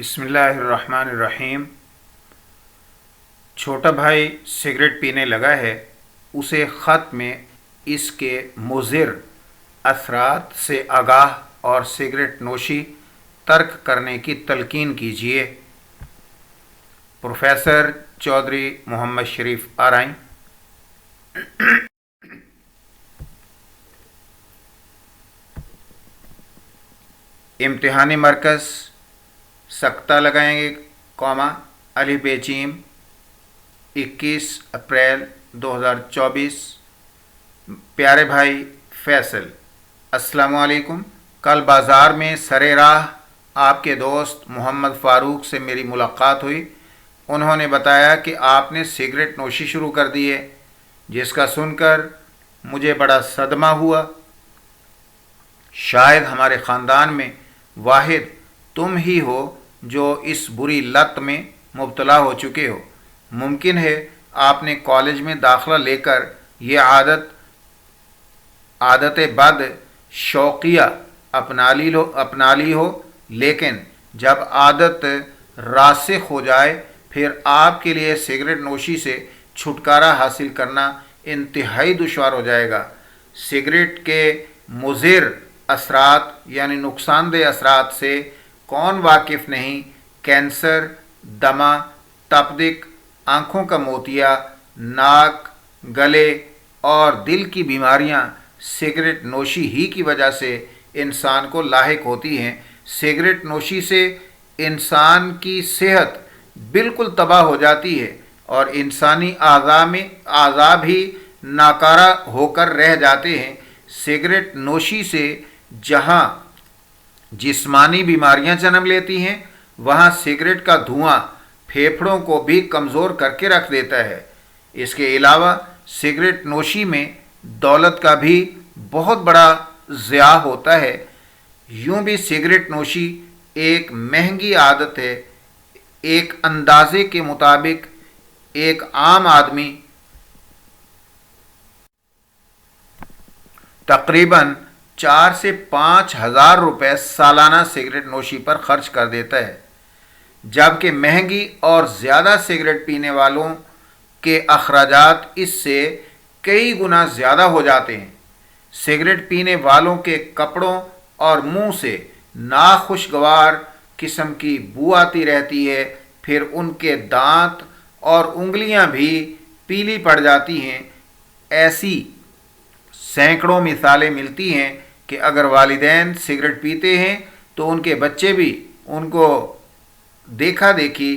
बिस्मिल्लाहिर्रहमानिर्रहीम। छोटा भाई सिगरेट पीने लगा है। उसे ख़त में इसके मुज़िर असरात से आगाह और सिगरेट नोशी तर्क करने की तलकीन कीजिए। प्रोफेसर चौधरी मोहम्मद शरीफ आरई। इम्तिहानी मरकज़ सख्ता लगाएंगे, अली बेचीम 21 अप्रैल 2024। प्यारे भाई फैसल, अस्सलाम वालेकुम। कल बाज़ार में सरे राह आपके दोस्त मोहम्मद फ़ारूक से मेरी मुलाकात हुई। उन्होंने बताया कि आपने सिगरेट नोशी शुरू कर दी है, जिसका सुनकर मुझे बड़ा सदमा हुआ। शायद हमारे ख़ानदान में वाहिद तुम ही हो जो इस बुरी लत में मुब्तला हो चुके हो। मुमकिन है आपने कॉलेज में दाखिला लेकर ये आदत बद शौकिया अपना ली हो, लेकिन जब आदत रासिख हो जाए फिर आपके लिए सिगरेट नोशी से छुटकारा हासिल करना इंतहाई दुश्वार हो जाएगा। सिगरेट के मुज़िर असरात यानी नुकसानदेह असरात से कौन वाकिफ़ नहीं। कैंसर, दमा, तपदिक, आँखों का मोतिया, नाक, गले और दिल की बीमारियाँ सिगरेट नोशी ही की वजह से इंसान को लाहिक होती हैं। सिगरेट नोशी से इंसान की सेहत बिल्कुल तबाह हो जाती है और इंसानी आज़ा भी नाकारा होकर रह जाते हैं। सिगरेट नोशी से जहाँ जिस्मानी बीमारियां जन्म लेती हैं, वहाँ सिगरेट का धुआं फेफड़ों को भी कमज़ोर करके रख देता है। इसके अलावा सिगरेट नोशी में दौलत का भी बहुत बड़ा ज़िया होता है। यूँ भी सिगरेट नोशी एक महंगी आदत है। एक अंदाज़े के मुताबिक एक आम आदमी तकरीबन 4 से 5 हज़ार रुपये सालाना सिगरेट नोशी पर खर्च कर देता है, जबकि महंगी और ज़्यादा सिगरेट पीने वालों के अखराजात इससे कई गुना ज़्यादा हो जाते हैं। सिगरेट पीने वालों के कपड़ों और मुंह से नाखुशगवार किस्म की बू आती रहती है। फिर उनके दांत और उंगलियां भी पीली पड़ जाती हैं। ऐसी सैकड़ों मिसालें मिलती हैं कि अगर वालिदैन सिगरेट पीते हैं तो उनके बच्चे भी उनको देखा देखी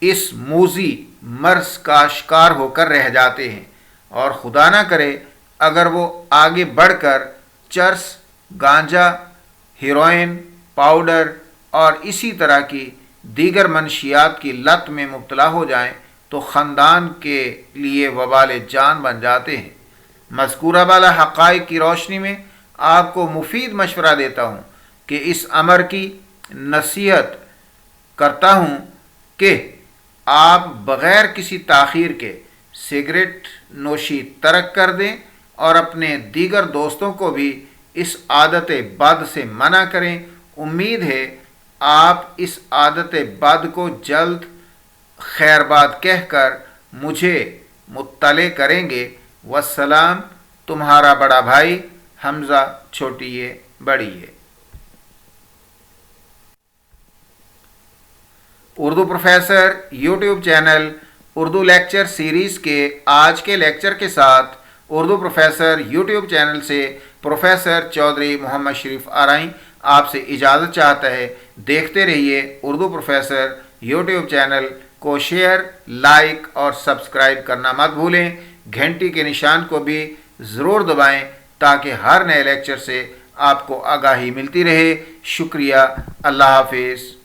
इस मूजी मर्ज का शिकार होकर रह जाते हैं। और खुदा ना करे अगर वो आगे बढ़कर चरस, गांजा, हेरोइन, पाउडर और इसी तरह की दीगर मनशियात की लत में मुब्तला हो जाएं तो ख़ानदान के लिए वबाल जान बन जाते हैं। मज़कूरा वाला हक़ाइक़ की रोशनी में आपको मुफीद मशवरा देता हूँ कि इस अमर की नसीहत करता हूँ कि आप बग़ैर किसी ताख़ीर के सिगरेट नोशी तर्क कर दें और अपने दीगर दोस्तों को भी इस आदत बद से मना करें। उम्मीद है आप इस आदत बद को जल्द खैरबाद कहकर मुझे मुत्तले करेंगे। वस्सलाम, तुम्हारा बड़ा भाई हमज़ा, छोटी है बड़ी है। Urdu professor YouTube channel Urdu lecture series के आज के लेक्चर के साथ उर्दू प्रोफेसर यूट्यूब चैनल से प्रोफेसर चौधरी मोहम्मद शरीफ आरई आपसे इजाज़त चाहता है। देखते रहिए उर्दू प्रोफेसर यूट्यूब चैनल को शेयर, लाइक और सब्सक्राइब करना मत भूलें। घंटी के निशान को भी ज़रूर दबाएं ताकि हर नए लेक्चर से आपको आगाही मिलती रहे। शुक्रिया। अल्लाह हाफिज़।